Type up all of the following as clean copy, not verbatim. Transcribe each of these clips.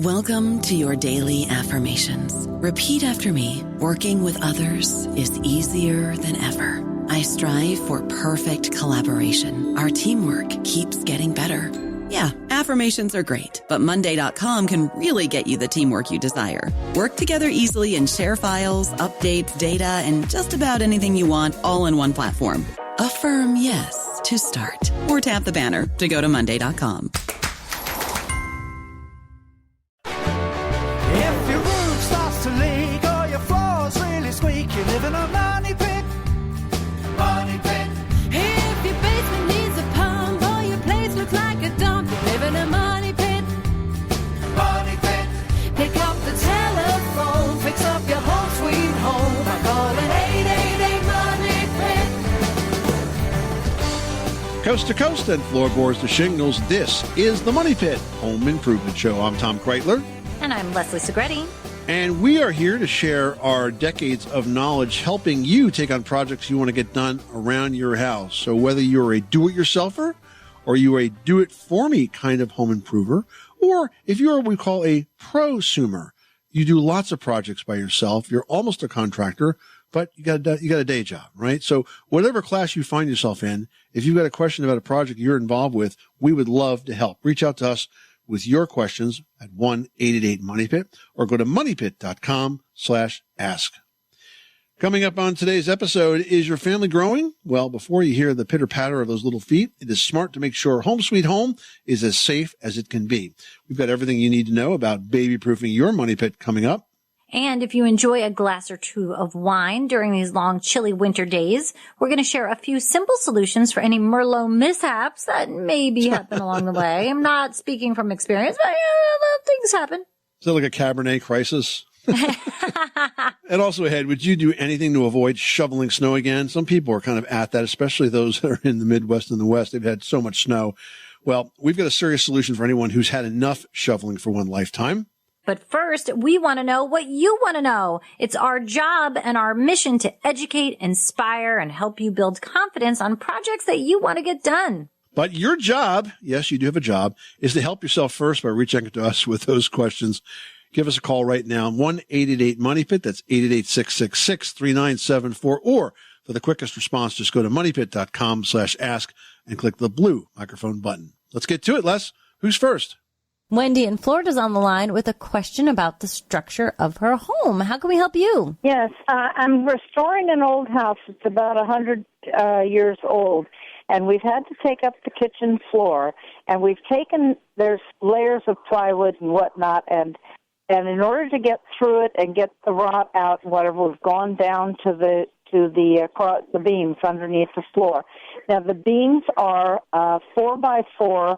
Welcome to your daily affirmations. Repeat after me. Working with others is easier than ever. I strive for perfect collaboration. Our teamwork keeps getting better. Yeah, affirmations are great, but Monday.com can really get you the teamwork you desire. Work together easily and share files, updates, data, and just about anything you want all in one platform. Affirm yes to start, or tap the banner to go to Monday.com. If your roof starts to leak or your floor's really squeak, you live in a money pit. Money pit. If your basement needs a pump or your place looks like a dump, you live in a money pit. Money pit. Pick up the telephone, fix up your home sweet home by calling 888 Money Pit. Coast to coast and floorboards to shingles, this is the Money Pit Home Improvement Show. I'm Tom Kreitler. And I'm Leslie Segretti. And we are here to share our decades of knowledge helping you take on projects you want to get done around your house. So whether you're a do-it-yourselfer or you're a do-it-for-me kind of home improver, or if you're what we call a prosumer, you do lots of projects by yourself, you're almost a contractor, but you got a day job, right? So whatever class you find yourself in, if you've got a question about a project you're involved with, we would love to help. Reach out to us with your questions at 1-888-MONEYPIT or go to moneypit.com/ask. Coming up on today's episode, is your family growing? Well, before you hear the pitter-patter of those little feet, it is smart to make sure Home Sweet Home is as safe as it can be. We've got everything you need to know about baby-proofing your money pit coming up. And if you enjoy a glass or two of wine during these long, chilly winter days, we're going to share a few simple solutions for any merlot mishaps that maybe happen along the way. I'm not speaking from experience, but things happen. Is that like a cabernet crisis? And also ahead, would you do anything to avoid shoveling snow again? Some people are kind of at that, especially those that are in the Midwest and the West. They've had so much snow. Well, we've got a serious solution for anyone who's had enough shoveling for one lifetime. But first, we want to know what you want to know. It's our job and our mission to educate, inspire, and help you build confidence on projects that you want to get done. But your job, yes, you do have a job, is to help yourself first by reaching out to us with those questions. Give us a call right now, 1-888-MONEYPIT. That's 888-666-3974. Or for the quickest response, just go to moneypit.com/ask and click the blue microphone button. Let's get to it, Les. Who's first? Wendy in Florida's on the line with a question about the structure of her home. How can we help you? Yes, I'm restoring an old house. It's about 100 years old, and we've had to take up the kitchen floor, and there's layers of plywood and whatnot, and in order to get through it and get the rot out and whatever, we've gone down to the beams underneath the floor. Now, the beams are 4x4,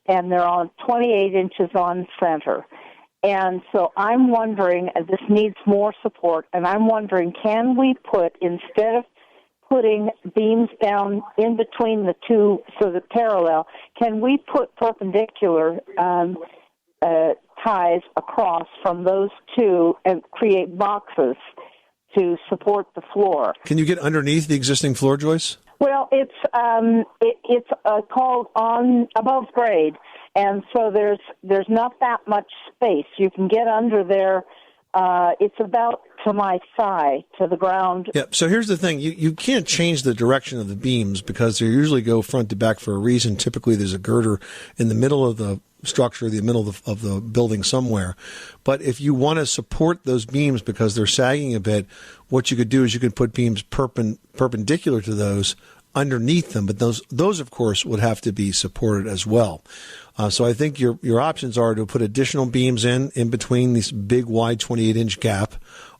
and they're on 28 inches on center. And so I'm wondering, this needs more support, and I'm wondering, can we instead of putting beams down in between the two so they're parallel, can we put perpendicular ties across from those two and create boxes to support the floor? Can you get underneath the existing floor joists? Well, it's called on above grade, and so there's not that much space. You can get under there. It's about to my thigh, to the ground. Yeah, so here's the thing. You can't change the direction of the beams because they usually go front to back for a reason. Typically, there's a girder in the middle of the structure, the middle of the building somewhere. But if you want to support those beams because they're sagging a bit, what you could do is you could put beams perpendicular to those underneath them. But those of course, would have to be supported as well. So I think your options are to put additional beams in between this big, wide 28-inch gap,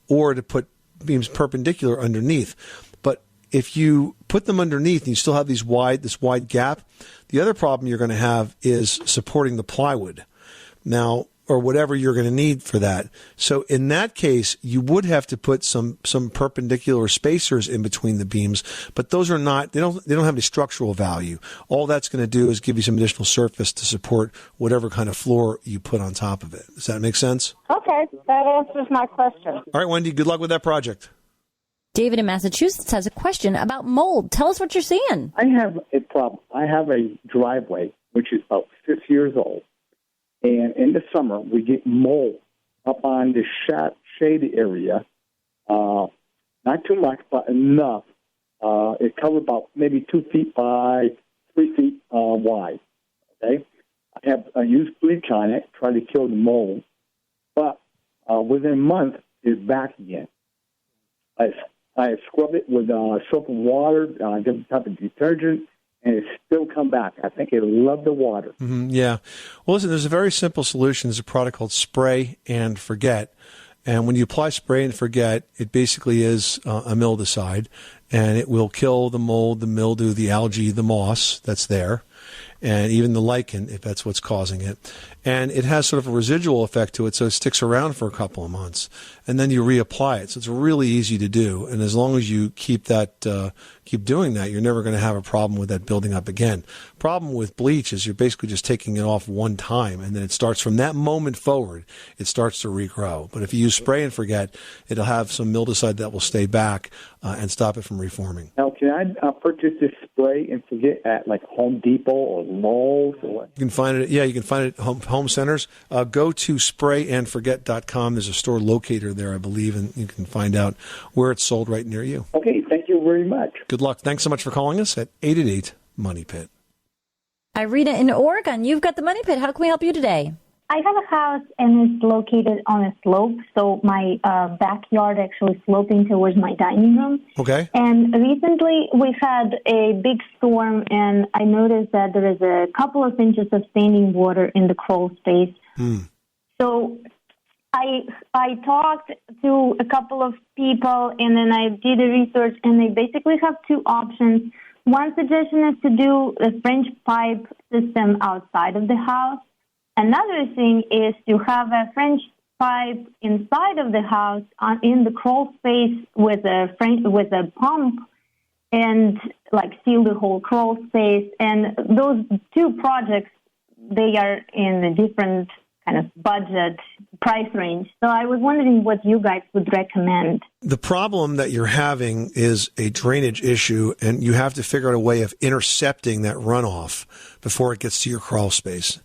or to put beams perpendicular underneath. But if you put them underneath and you still have this wide gap, the other problem you're going to have is supporting the plywood. Now, or whatever you're going to need for that. So in that case, you would have to put some perpendicular spacers in between the beams, but those are not, they don't have any structural value. All that's going to do is give you some additional surface to support whatever kind of floor you put on top of it. Does that make sense? Okay, that answers my question. All right, Wendy, good luck with that project. David in Massachusetts has a question about mold. Tell us what you're seeing. I have a problem. I have a driveway, which is about 6 years old. And in the summer, we get mold up on the shady area. Not too much, but enough. It covers about maybe 2 feet by 3 feet wide. Okay, I use bleach on it, try to kill the mold, but within a month, it's back again. I scrub it with soap and water, different type of detergent, and it still come back. I think it'll love the water. Mm-hmm, yeah. Well, listen, there's a very simple solution. There's a product called Spray and Forget. And when you apply Spray and Forget, it basically is a mildewcide, and it will kill the mold, the mildew, the algae, the moss that's there, and even the lichen, if that's what's causing it. And it has sort of a residual effect to it, so it sticks around for a couple of months. And then you reapply it. So it's really easy to do. And as long as you keep doing that, you're never going to have a problem with that building up again. Problem with bleach is you're basically just taking it off one time, and then it starts from that moment forward, it starts to regrow. But if you use Spray and Forget, it'll have some mildewcide that will stay back and stop it from reforming. Now, can I purchase this Spray and Forget at like Home Depot or Lowe's? Or you can find it. Yeah, you can find it at home centers. Go to sprayandforget.com. There's a store locator there, I believe, and you can find out where it's sold right near you. Okay, thank you very much. Good luck. Thanks so much for calling us at 888-MONEY-PIT. Irina in Oregon, you've got the Money Pit. How can we help you today? I have a house and it's located on a slope, so my backyard actually sloping towards my dining room. Okay. And recently we've had a big storm, and I noticed that there is a couple of inches of standing water in the crawl space. So I talked to a couple of people, and then I did the research, and they basically have two options. One suggestion is to do a French pipe system outside of the house. Another thing is to have a French pipe inside of the house in the crawl space with a pump and like seal the whole crawl space. And those two projects, they are in a different kind of budget price range. So I was wondering what you guys would recommend. The problem that you're having is a drainage issue, and you have to figure out a way of intercepting that runoff before it gets to your crawl space.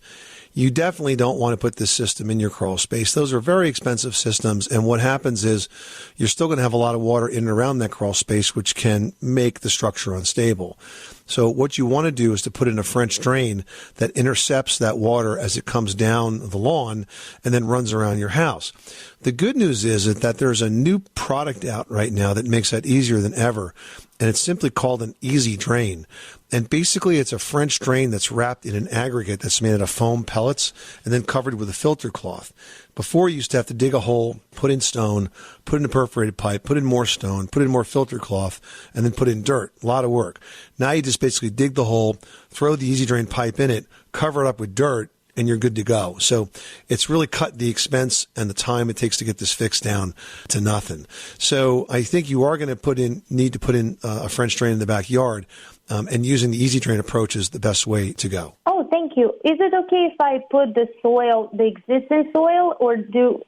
You definitely don't want to put this system in your crawl space. Those are very expensive systems, and what happens is you're still going to have a lot of water in and around that crawl space, which can make the structure unstable. So what you want to do is to put in a French drain that intercepts that water as it comes down the lawn and then runs around your house. The good news is that there's a new product out right now that makes that easier than ever, and it's simply called an Easy Drain. And basically it's a French drain that's wrapped in an aggregate that's made out of foam pellets and then covered with a filter cloth. Before, you used to have to dig a hole, put in stone, put in a perforated pipe, put in more stone, put in more filter cloth, and then put in dirt. A lot of work. Now you just basically dig the hole, throw the Easy Drain pipe in it, cover it up with dirt, and you're good to go. So it's really cut the expense and the time it takes to get this fixed down to nothing. So I think you are going to need to put in a French drain in the backyard, and using the Easy Drain approach is the best way to go. Oh, thank you. Is it okay if I put the existing soil, or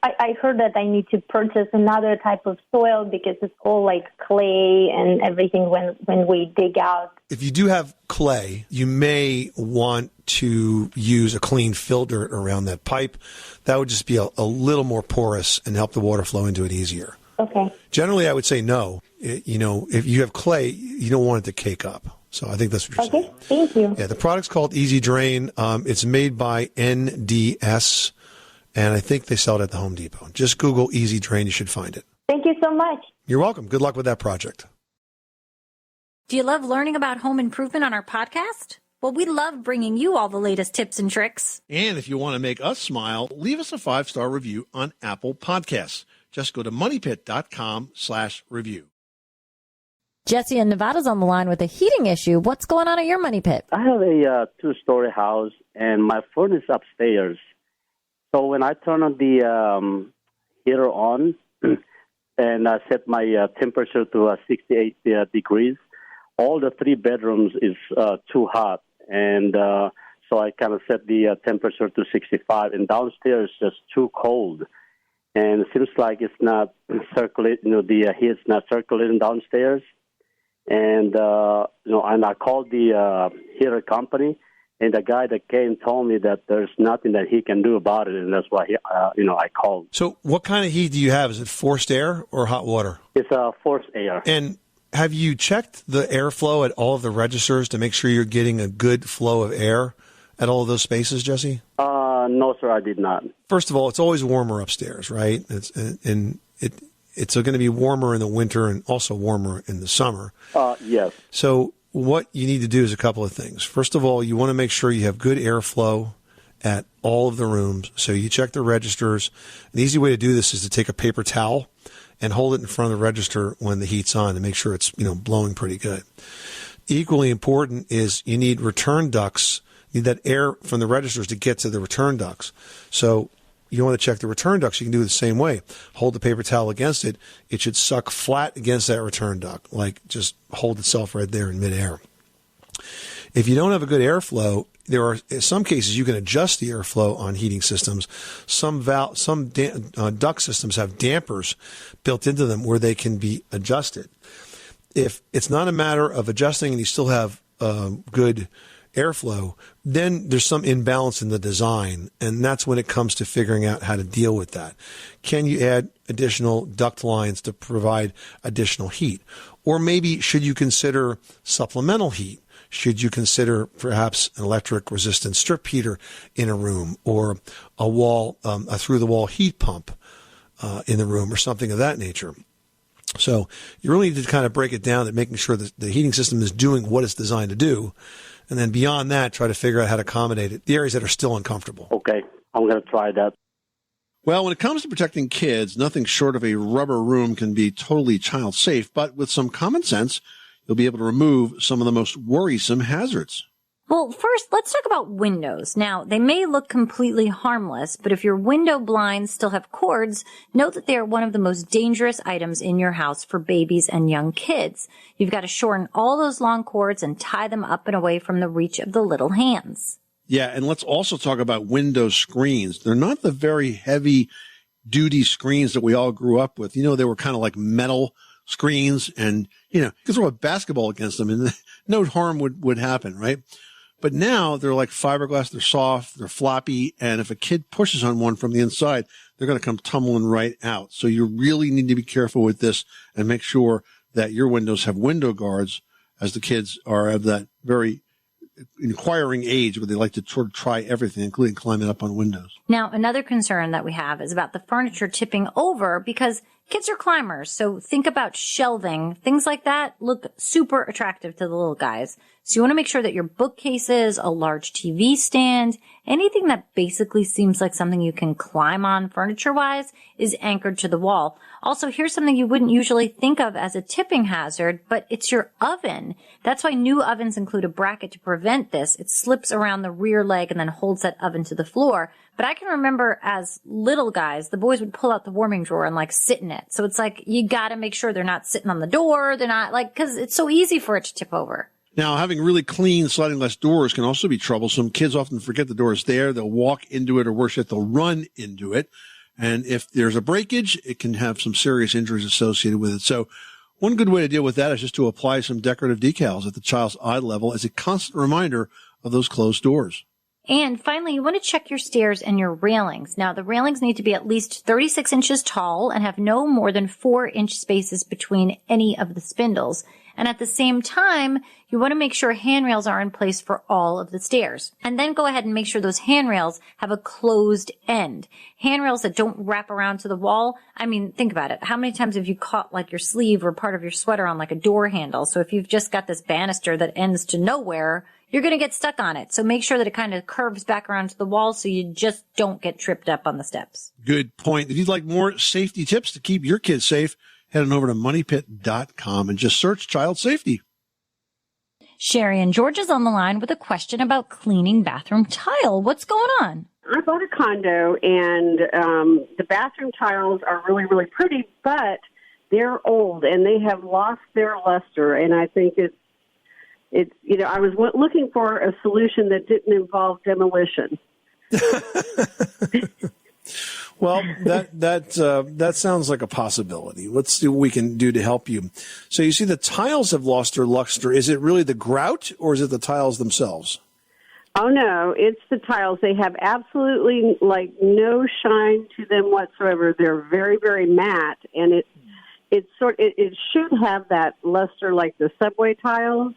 I heard that I need to purchase another type of soil because it's all like clay and everything when we dig out? If you do have clay, you may want to use a clean fill dirt around that pipe. That would just be a little more porous and help the water flow into it easier. Okay. Generally, I would say no. If you have clay, you don't want it to cake up. So I think that's what you're saying. Okay, thank you. Yeah, the product's called Easy Drain. It's made by NDS, and I think they sell it at the Home Depot. Just Google Easy Drain. You should find it. Thank you so much. You're welcome. Good luck with that project. Do you love learning about home improvement on our podcast? Well, we love bringing you all the latest tips and tricks. And if you want to make us smile, leave us a 5-star review on Apple Podcasts. Just go to moneypit.com/review. Jesse in Nevada's on the line with a heating issue. What's going on at your Money Pit? I have a 2-story house, and my furnace upstairs. So when I turn on the heater on and I set my temperature to 68 degrees, all the 3 bedrooms is too hot. And so I kind of set the temperature to 65, and downstairs is just too cold. And it seems like it's not circulating, the heat's not circulating downstairs. And, and I called the heater company, And the guy that came told me that there's nothing that he can do about it, and that's why I called. So what kind of heat do you have? Is it forced air or hot water? It's forced air. And have you checked the airflow at all of the registers to make sure you're getting a good flow of air at all of those spaces, Jesse? No, sir, I did not. First of all, it's always warmer upstairs, right? It's going to be warmer in the winter and also warmer in the summer. Yes. So what you need to do is a couple of things. First of all, you want to make sure you have good airflow at all of the rooms. So you check the registers. An easy way to do this is to take a paper towel and hold it in front of the register when the heat's on to make sure it's blowing pretty good. Equally important is you need return ducts. You need that air from the registers to get to the return ducts. So you want to check the return ducts. You can do it the same way. Hold the paper towel against it. It should suck flat against that return duct, like just hold itself right there in midair. If you don't have a good airflow, there are in some cases you can adjust the airflow on heating systems. Some duct systems have dampers built into them where they can be adjusted. If it's not a matter of adjusting and you still have good airflow, then there's some imbalance in the design, and that's when it comes to figuring out how to deal with that. Can you add additional duct lines to provide additional heat? Or maybe should you consider supplemental heat? Should you consider perhaps an electric resistant strip heater in a room, or a through-the-wall heat pump in the room, or something of that nature? So you really need to kind of break it down at making sure that the heating system is doing what it's designed to do. And then beyond that, try to figure out how to accommodate it, the areas that are still uncomfortable. Okay, I'm going to try that. Well, when it comes to protecting kids, nothing short of a rubber room can be totally child safe. But with some common sense, you'll be able to remove some of the most worrisome hazards. Well, first, let's talk about windows. Now, they may look completely harmless, but if your window blinds still have cords, note that they are one of the most dangerous items in your house for babies and young kids. You've got to shorten all those long cords and tie them up and away from the reach of the little hands. Yeah, and let's also talk about window screens. They're not the very heavy-duty screens that we all grew up with. They were kind of like metal screens, and, you could throw a basketball against them, and no harm would happen, right? But now they're like fiberglass, they're soft, they're floppy, and if a kid pushes on one from the inside, they're going to come tumbling right out. So you really need to be careful with this and make sure that your windows have window guards, as the kids are of that very inquiring age where they like to sort of try everything, including climbing up on windows. Now, another concern that we have is about the furniture tipping over, because kids are climbers. So think about shelving. Things like that look super attractive to the little guys. So you want to make sure that your bookcases, a large TV stand, anything that basically seems like something you can climb on furniture-wise is anchored to the wall. Also, here's something you wouldn't usually think of as a tipping hazard, but it's your oven. That's why new ovens include a bracket to prevent this. It slips around the rear leg and then holds that oven to the floor. But I can remember as little guys, the boys would pull out the warming drawer and sit in it. So it's you gotta make sure they're not sitting on the door. They're not cause it's so easy for it to tip over. Now, having really clean sliding glass doors can also be troublesome. Kids often forget the door is there. They'll walk into it, or worse yet, they'll run into it. And if there's a breakage, it can have some serious injuries associated with it. So one good way to deal with that is just to apply some decorative decals at the child's eye level as a constant reminder of those closed doors. And finally, you want to check your stairs and your railings. Now, the railings need to be at least 36 inches tall and have no more than 4-inch spaces between any of the spindles. And at the same time, you want to make sure handrails are in place for all of the stairs. And then go ahead and make sure those handrails have a closed end. Handrails that don't wrap around to the wall. I mean, think about it. How many times have you caught your sleeve or part of your sweater on a door handle? So if you've just got this banister that ends to nowhere, you're going to get stuck on it. So make sure that it kind of curves back around to the wall so you just don't get tripped up on the steps. Good point. If you'd like more safety tips to keep your kids safe, head on over to moneypit.com and just search child safety. Sherry and George is on the line with a question about cleaning bathroom tile. What's going on? I bought a condo, and the bathroom tiles are really, really pretty, but they're old, and they have lost their luster, and I think it's I was looking for a solution that didn't involve demolition. Well, that sounds like a possibility. Let's see what we can do to help you. So you see the tiles have lost their luster. Is it really the grout, or is it the tiles themselves? Oh, no, it's the tiles. They have absolutely, no shine to them whatsoever. They're very, very matte, and it should have that luster like the subway tiles.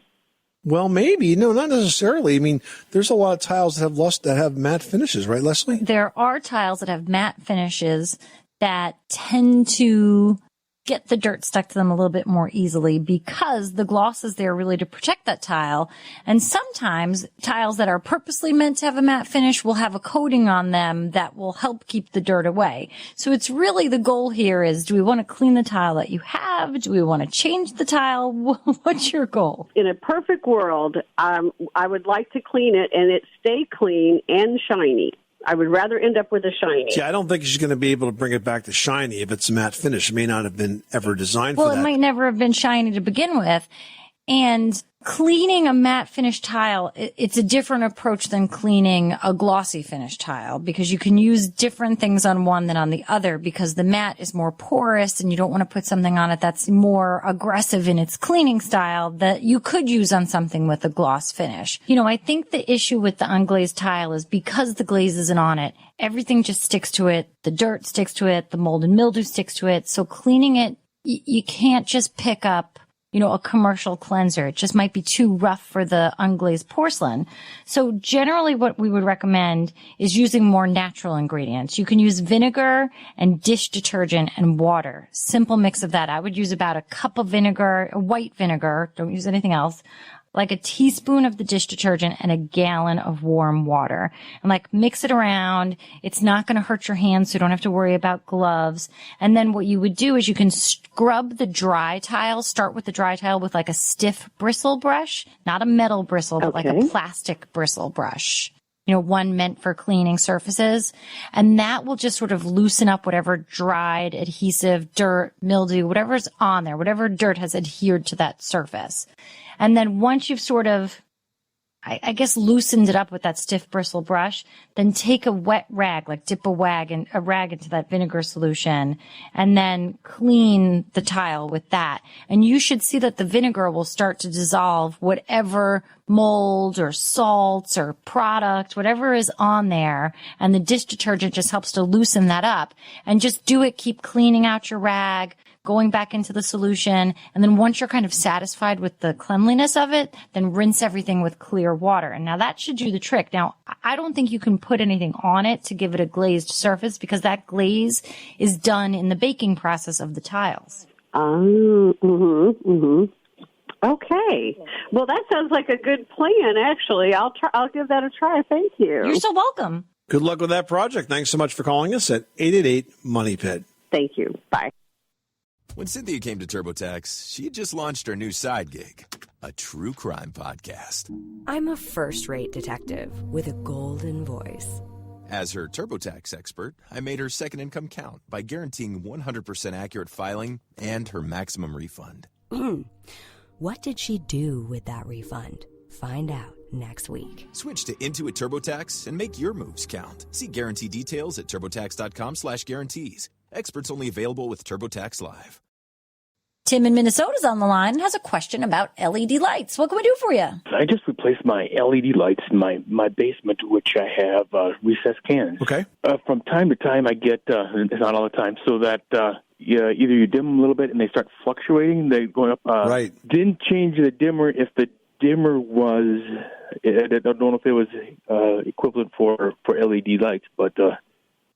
Well, maybe. No, not necessarily. I mean, there's a lot of tiles that have matte finishes, right, Leslie? There are tiles that have matte finishes that tend to get the dirt stuck to them a little bit more easily because the gloss is there really to protect that tile. And sometimes tiles that are purposely meant to have a matte finish will have a coating on them that will help keep the dirt away. So it's really the goal here is, do we want to clean the tile that you have? Do we want to change the tile? What's your goal? In a perfect world, I would like to clean it and it stay clean and shiny. I would rather end up with a shiny. See, I don't think she's going to be able to bring it back to shiny if it's a matte finish. It may not have been ever designed for that. Well, it might never have been shiny to begin with. And cleaning a matte finish tile, it's a different approach than cleaning a glossy finish tile because you can use different things on one than on the other because the matte is more porous and you don't want to put something on it that's more aggressive in its cleaning style that you could use on something with a gloss finish. I think the issue with the unglazed tile is because the glaze isn't on it, everything just sticks to it. The dirt sticks to it. The mold and mildew sticks to it. So cleaning it, you can't just pick up a commercial cleanser. It just might be too rough for the unglazed porcelain. So generally what we would recommend is using more natural ingredients. You can use vinegar and dish detergent and water. Simple mix of that. I would use about a cup of vinegar, white vinegar. Don't use anything else. Like a teaspoon of the dish detergent and a gallon of warm water. And mix it around. It's not going to hurt your hands, so you don't have to worry about gloves. And then what you would do is you can scrub the dry tile. Start with the dry tile with a stiff bristle brush, not a metal bristle, but a plastic bristle brush. One meant for cleaning surfaces. And that will just sort of loosen up whatever dried adhesive, dirt, mildew, whatever's on there, whatever dirt has adhered to that surface. And then once you've sort of, I guess, loosened it up with that stiff bristle brush, then take a wet rag, dip a rag into that vinegar solution, and then clean the tile with that. And you should see that the vinegar will start to dissolve whatever mold or salts or product, whatever is on there. And the dish detergent just helps to loosen that up. And just do it, keep cleaning out your rag, going back into the solution, and then once you're kind of satisfied with the cleanliness of it, then rinse everything with clear water. And now that should do the trick. Now, I don't think you can put anything on it to give it a glazed surface because that glaze is done in the baking process of the tiles. Okay. Well, that sounds like a good plan, actually. I'll give that a try. Thank you. You're so welcome. Good luck with that project. Thanks so much for calling us at 888-MONEY-PIT. Thank you. Bye. When Cynthia came to TurboTax, she just launched her new side gig, a true crime podcast. I'm a first-rate detective with a golden voice. As her TurboTax expert, I made her second income count by guaranteeing 100% accurate filing and her maximum refund. What did she do with that refund? Find out next week. Switch to Intuit TurboTax and make your moves count. See guarantee details at turbotax.com/guarantees. Experts only available with TurboTax Live. Tim in Minnesota is on the line and has a question about LED lights. What can we do for you? I just replaced my LED lights in my basement, which I have recessed cans. Okay. From time to time, I get, it's not all the time, so that either you dim them a little bit and they start fluctuating. They're going up. Right. Didn't change the dimmer if the dimmer was, I don't know if it was equivalent for LED lights, but...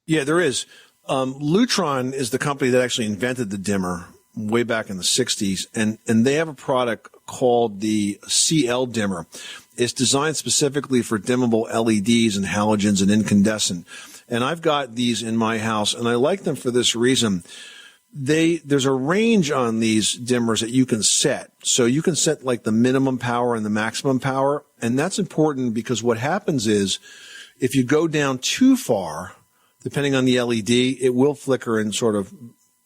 Yeah, there is. Lutron is the company that actually invented the dimmer way back in the 60s, and they have a product called the CL dimmer. It's designed specifically for dimmable LEDs and halogens and incandescent. And I've got these in my house, and I like them for this reason. There's a range on these dimmers that you can set. So you can set like the minimum power and the maximum power, and that's important because what happens is if you go down too far, depending on the LED, it will flicker and sort of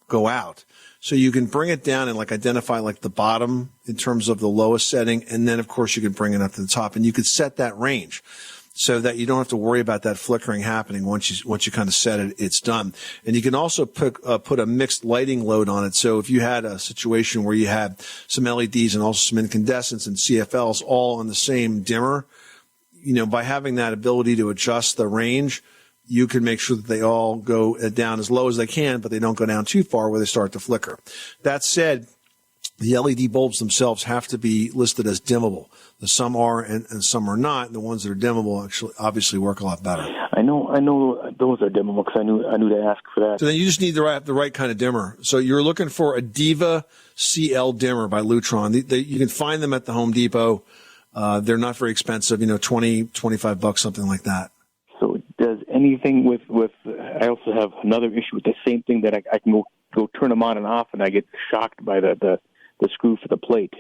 go out. So you can bring it down and like identify like the bottom in terms of the lowest setting. And then of course you can bring it up to the top, and you could set that range so that you don't have to worry about that flickering happening. Once you kind of set it, it's done. And you can also put a mixed lighting load on it. So if you had a situation where you had some LEDs and also some incandescents and CFLs all on the same dimmer, by having that ability to adjust the range, you can make sure that they all go down as low as they can, but they don't go down too far where they start to flicker. That said, the LED bulbs themselves have to be listed as dimmable. Some are and some are not. The ones that are dimmable actually obviously work a lot better. I know those are dimmable because I knew to ask for that. So then you just need the right kind of dimmer. So you're looking for a Diva CL dimmer by Lutron. You can find them at the Home Depot. They're not very expensive, $20, $25, something like that. So does anything with I also have another issue with the same thing that I can go turn them on and off, and I get shocked by the screw for the plate.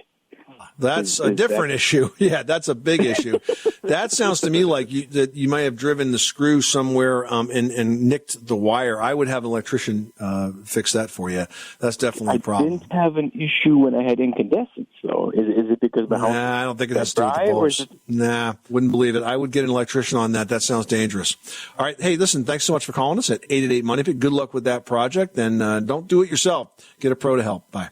That's a different issue. Yeah, that's a big issue. That sounds to me like you might have driven the screw somewhere and nicked the wire. I would have an electrician fix that for you. That's definitely a problem. I didn't have an issue when I had incandescents, though. Is it because of the house? Nah, I don't think it has to do with the bulbs. Nah, wouldn't believe it. I would get an electrician on that. That sounds dangerous. All right. Hey, listen, thanks so much for calling us at 888-MONEYPIT. Good luck with that project, and don't do it yourself. Get a pro to help. Bye.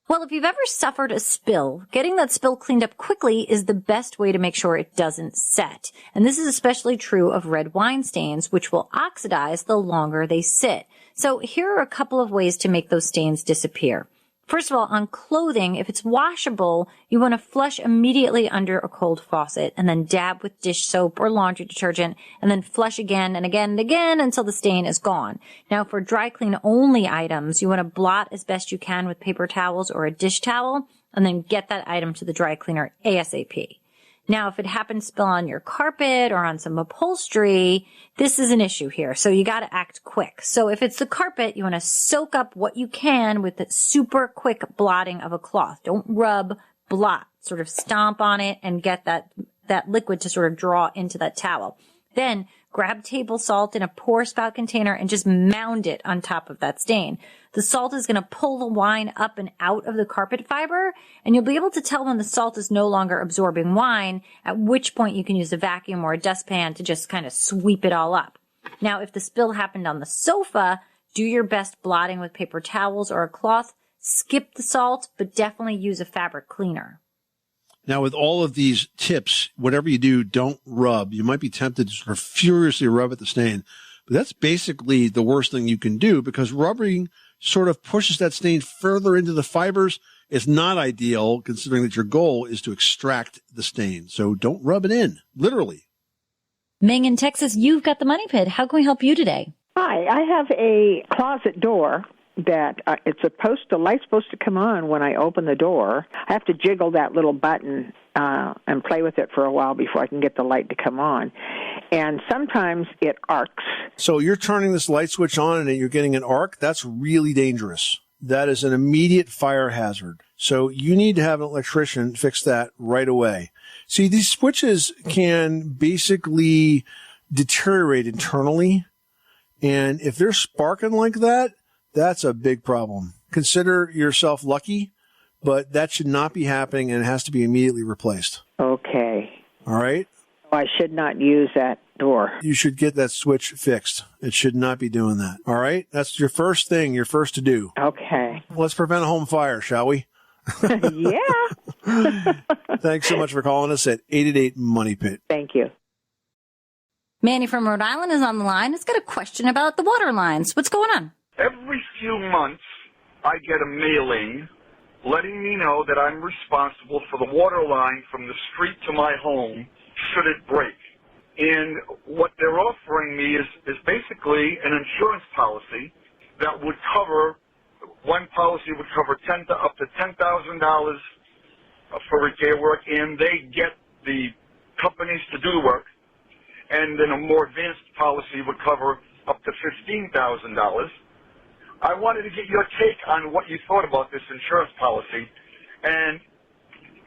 Well, if you've ever suffered a spill, getting that spill cleaned up quickly is the best way to make sure it doesn't set. And this is especially true of red wine stains, which will oxidize the longer they sit. So here are a couple of ways to make those stains disappear. First of all, on clothing, if it's washable, you want to flush immediately under a cold faucet and then dab with dish soap or laundry detergent and then flush again and again and again until the stain is gone. Now, for dry clean only items, you want to blot as best you can with paper towels or a dish towel and then get that item to the dry cleaner ASAP. Now, if it happens to spill on your carpet or on some upholstery, this is an issue here. So you got to act quick. So if it's the carpet, you want to soak up what you can with the super quick blotting of a cloth. Don't rub, blot, sort of stomp on it and get that liquid to sort of draw into that towel. Then grab table salt in a pour spout container and just mound it on top of that stain. The salt is going to pull the wine up and out of the carpet fiber, and you'll be able to tell when the salt is no longer absorbing wine, at which point you can use a vacuum or a dustpan to just kind of sweep it all up. Now, if the spill happened on the sofa, do your best blotting with paper towels or a cloth. Skip the salt, but definitely use a fabric cleaner. Now, with all of these tips, whatever you do, don't rub. You might be tempted to sort of furiously rub at the stain, but that's basically the worst thing you can do because rubbing sort of pushes that stain further into the fibers. It's not ideal considering that your goal is to extract the stain. So don't rub it in, literally. Ming in Texas, you've got the Money Pit. How can we help you today? Hi, I have a closet door that the light's supposed to come on when I open the door. I have to jiggle that little button and play with it for a while before I can get the light to come on. And sometimes it arcs. So you're turning this light switch on and you're getting an arc? That's really dangerous. That is an immediate fire hazard. So you need to have an electrician fix that right away. See, these switches can basically deteriorate internally. And if they're sparking like that, that's a big problem. Consider yourself lucky, but that should not be happening and it has to be immediately replaced. Okay. All right? I should not use that door. You should get that switch fixed. It should not be doing that. All right? That's your first thing, your first to do. Okay. Let's prevent a home fire, shall we? Yeah. Thanks so much for calling us at 888-MONEYPIT. Thank you. Manny from Rhode Island is on the line. He's got a question about the water lines. What's going on? Every few months, I get a mailing letting me know that I'm responsible for the water line from the street to my home should it break. And what they're offering me is basically an insurance policy that would cover, one policy would cover up to $10,000 for repair work, and they get the companies to do the work. And then a more advanced policy would cover up to $15,000. I wanted to get your take on what you thought about this insurance policy and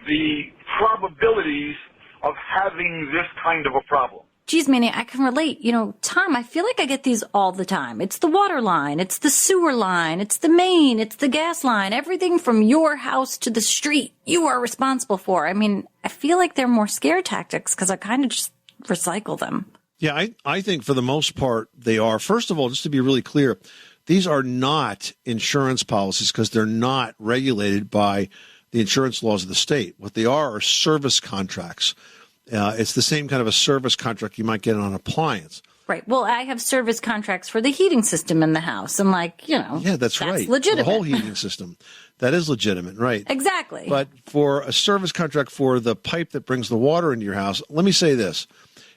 the probabilities of having this kind of a problem. Geez, Manny, I can relate. Tom, I feel like I get these all the time. It's the water line, it's the sewer line, it's the main, it's the gas line, everything from your house to the street you are responsible for. I mean, I feel like they're more scare tactics because I kind of just recycle them. Yeah, I think for the most part they are. First of all, just to be really clear, these are not insurance policies because they're not regulated by the insurance laws of the state. What they are service contracts. It's the same kind of a service contract you might get on an appliance. Right. Well, I have service contracts for the heating system in the house. And Yeah, that's right. legitimate. The whole heating system. That is legitimate, right? Exactly. But for a service contract for the pipe that brings the water into your house, let me say this.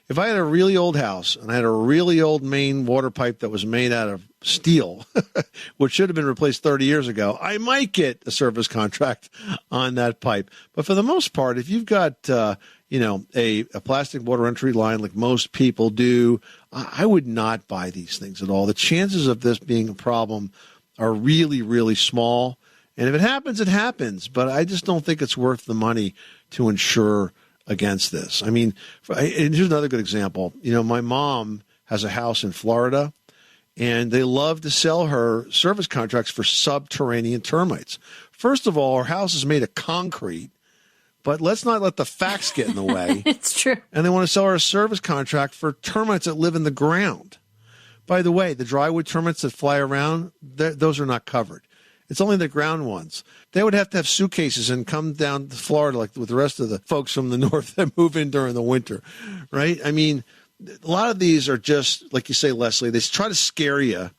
If I had a really old house and I had a really old main water pipe that was made out of steel, which should have been replaced 30 years ago, I might get a service contract on that pipe. But for the most part, if you've got, a plastic water entry line like most people do, I would not buy these things at all. The chances of this being a problem are really, really small. And if it happens, it happens. But I just don't think it's worth the money to insure against this. I mean, and here's another good example. My mom has a house in Florida, and they love to sell her service contracts for subterranean termites. First of all, her house is made of concrete, but let's not let the facts get in the way. It's true. And they want to sell her a service contract for termites that live in the ground. By the way, the drywood termites that fly around, those are not covered. It's only the ground ones. They would have to have suitcases and come down to Florida like with the rest of the folks from the north that move in during the winter, right? I mean, a lot of these are just, like you say, Leslie, they try to scare you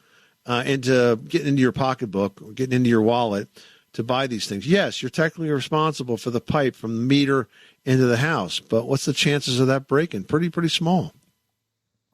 into getting into your pocketbook or getting into your wallet to buy these things. Yes, you're technically responsible for the pipe from the meter into the house, but what's the chances of that breaking? Pretty small.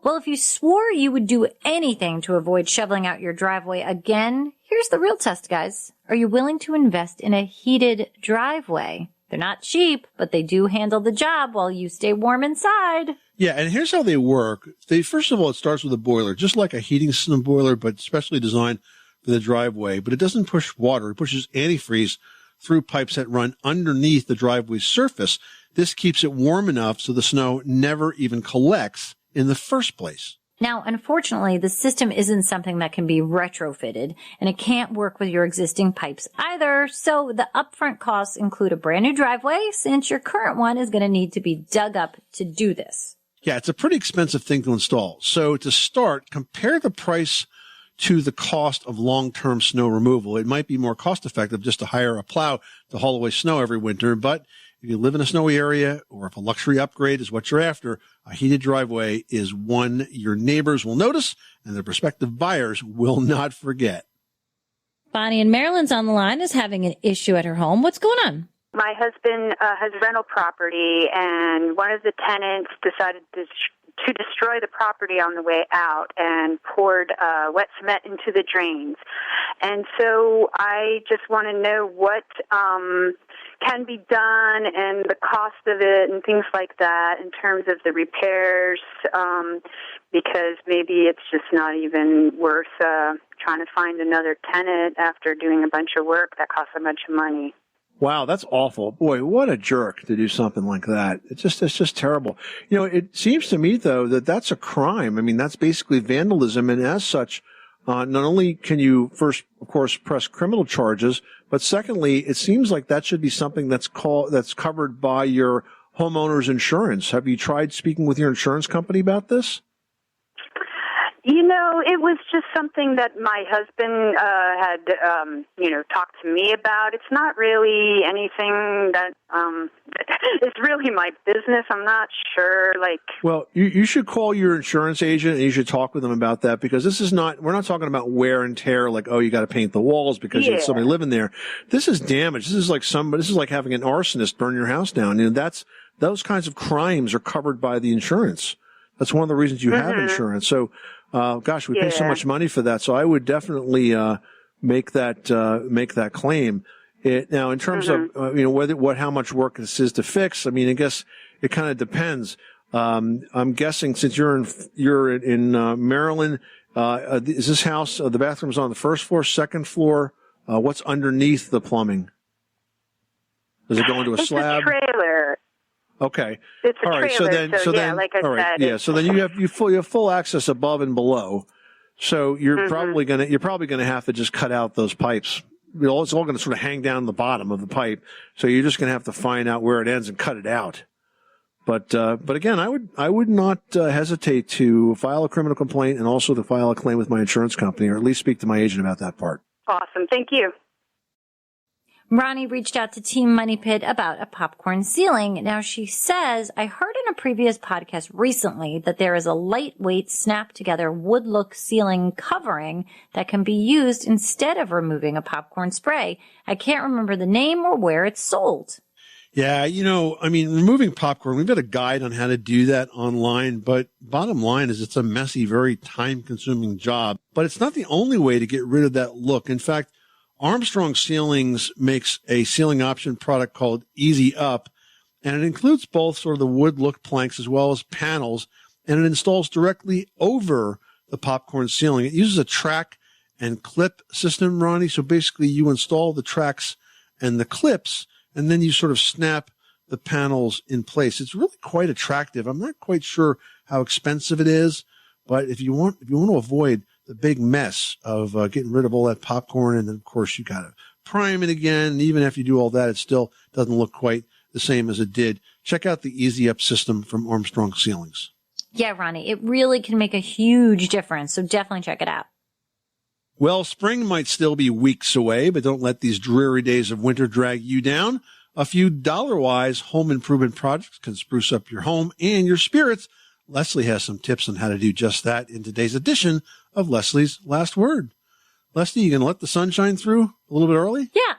Well, if you swore you would do anything to avoid shoveling out your driveway again, here's the real test, guys. Are you willing to invest in a heated driveway? They're not cheap, but they do handle the job while you stay warm inside. Yeah, and here's how they work. First of all, it starts with a boiler, just like a heating system boiler, but specially designed for the driveway. But it doesn't push water. It pushes antifreeze through pipes that run underneath the driveway's surface. This keeps it warm enough so the snow never even collects in the first place. Now, unfortunately, the system isn't something that can be retrofitted, and it can't work with your existing pipes either. So the upfront costs include a brand new driveway, since your current one is going to need to be dug up to do this. Yeah, it's a pretty expensive thing to install. So to start, compare the price to the cost of long-term snow removal. It might be more cost-effective just to hire a plow to haul away snow every winter, but if you live in a snowy area or if a luxury upgrade is what you're after, a heated driveway is one your neighbors will notice and their prospective buyers will not forget. Bonnie in Maryland's on the line, is having an issue at her home. What's going on? My husband has rental property, and one of the tenants decided to destroy the property on the way out and poured wet cement into the drains. And so I just want to know what can be done and the cost of it and things like that in terms of the repairs, because maybe it's just not even worth trying to find another tenant after doing a bunch of work that costs a bunch of money. Wow, that's awful. Boy, what a jerk to do something like that. It's just terrible. It seems to me, though, that that's a crime. I mean, that's basically vandalism. And as such, not only can you first, of course, press criminal charges, but secondly, it seems like that should be something that's covered by your homeowner's insurance. Have you tried speaking with your insurance company about this? It was just something that my husband had, talked to me about. It's not really anything that is really my business. I'm not sure. Well, you should call your insurance agent and you should talk with them about that, because we're not talking about wear and tear, like, oh, you got to paint the walls because you have somebody living there. This is damage. This is like having an arsonist burn your house down. Those kinds of crimes are covered by the insurance. That's one of the reasons you have insurance. So, we pay so much money for that. So I would definitely make that claim. Now, in terms of how much work this is to fix, I mean, I guess it kind of depends. I'm guessing since you're in Maryland, is this house the bathroom's on the first floor, second floor? What's underneath the plumbing? Does it go into a slab? It's a trailer. Okay. It's a all right. trailer, So then, like I said. Yeah. So then you have full access above and below. So you're probably gonna have to just cut out those pipes. It's all going to sort of hang down the bottom of the pipe. So you're just going to have to find out where it ends and cut it out. But again, I would not hesitate to file a criminal complaint and also to file a claim with my insurance company, or at least speak to my agent about that part. Awesome. Thank you. Ronnie reached out to Team Money Pit about a popcorn ceiling. Now she says, I heard in a previous podcast recently that there is a lightweight snap-together wood-look ceiling covering that can be used instead of removing a popcorn spray. I can't remember the name or where it's sold. Yeah, removing popcorn, we've got a guide on how to do that online, but bottom line is it's a messy, very time-consuming job. But it's not the only way to get rid of that look. In fact, Armstrong Ceilings makes a ceiling option product called Easy Up, and it includes both sort of the wood look planks as well as panels, and it installs directly over the popcorn ceiling. It uses a track and clip system, Ronnie. So basically you install the tracks and the clips, and then you sort of snap the panels in place. It's really quite attractive. I'm not quite sure how expensive it is, but if you want to avoid the big mess of getting rid of all that popcorn, and then of course you got to prime it again. And even after you do all that, it still doesn't look quite the same as it did. Check out the Easy Up system from Armstrong Ceilings. Yeah, Ronnie, it really can make a huge difference. So definitely check it out. Well, spring might still be weeks away, but don't let these dreary days of winter drag you down. A few dollar-wise home improvement projects can spruce up your home and your spirits. Leslie has some tips on how to do just that in today's edition of Leslie's Last Word. Leslie, you going to let the sun shine through a little bit early? Yeah.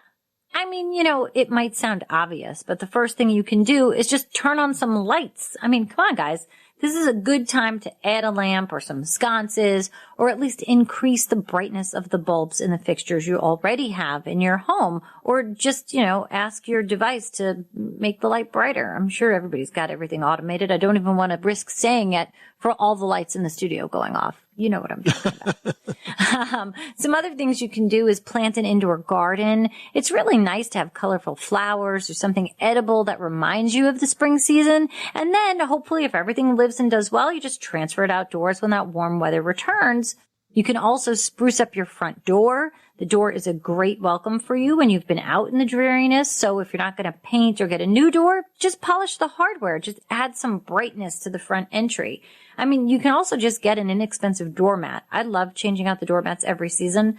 It might sound obvious, but the first thing you can do is just turn on some lights. Come on, guys. This is a good time to add a lamp or some sconces, or at least increase the brightness of the bulbs in the fixtures you already have in your home, or just, ask your device to make the light brighter. I'm sure everybody's got everything automated. I don't even want to risk saying it for all the lights in the studio going off. You know what I'm talking about. Some other things you can do is plant an indoor garden. It's really nice to have colorful flowers or something edible that reminds you of the spring season. And then hopefully if everything lives and does well, you just transfer it outdoors when that warm weather returns. You can also spruce up your front door. The door is a great welcome for you when you've been out in the dreariness. So if you're not going to paint or get a new door, just polish the hardware. Just add some brightness to the front entry. You can also just get an inexpensive doormat. I love changing out the doormats every season.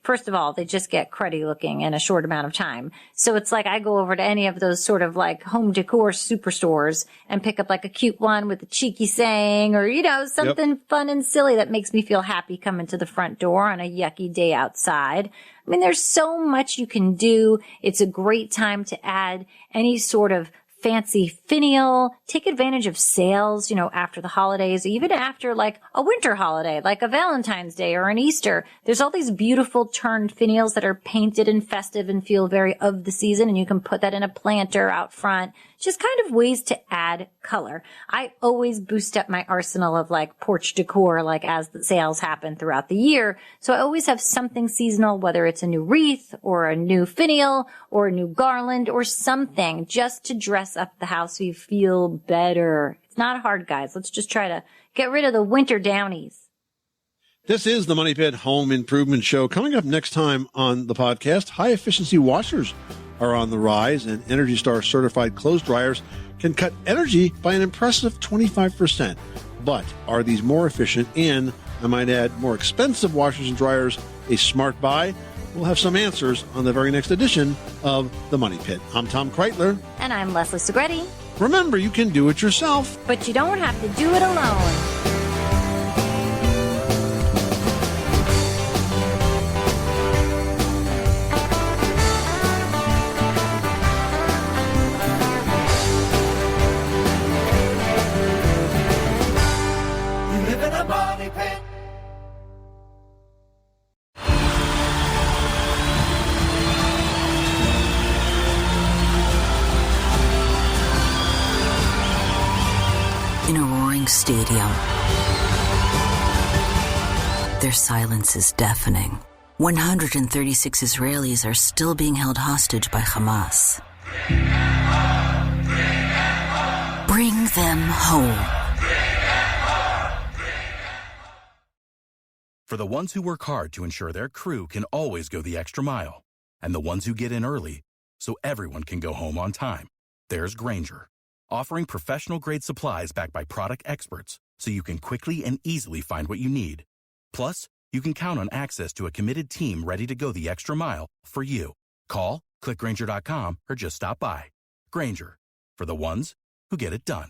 First of all, they just get cruddy looking in a short amount of time. So it's like I go over to any of those sort of like home decor superstores and pick up like a cute one with a cheeky saying or, something fun and silly that makes me feel happy coming to the front door on a yucky day outside. There's so much you can do. It's a great time to add any sort of fancy finial. Take advantage of sales, after the holidays, even after like a winter holiday, like a Valentine's Day or an Easter. There's all these beautiful turned finials that are painted and festive and feel very of the season, and you can put that in a planter out front. Just kind of ways to add color. I always boost up my arsenal of like porch decor, like as the sales happen throughout the year. So I always have something seasonal, whether it's a new wreath or a new finial or a new garland or something just to dress up the house so you feel better. It's not hard, guys. Let's just try to get rid of the winter downies. This is the Money Pit Home Improvement Show. Coming up next time on the podcast, high-efficiency washers are on the rise, and Energy Star certified clothes dryers can cut energy by an impressive 25%. But are these more efficient and, I might add, more expensive washers and dryers a smart buy? We'll have some answers on the very next edition of The Money Pit. I'm Tom Kreitler. And I'm Leslie Segretti. Remember, you can do it yourself, but you don't have to do it alone. Stadium. Their silence is deafening. 136 Israelis are still being held hostage by Hamas. Bring them home. For the ones who work hard to ensure their crew can always go the extra mile, and the ones who get in early so everyone can go home on time, there's Grainger, offering professional-grade supplies backed by product experts so you can quickly and easily find what you need. Plus, you can count on access to a committed team ready to go the extra mile for you. Call, Click Grainger.com or just stop by. Grainger, for the ones who get it done.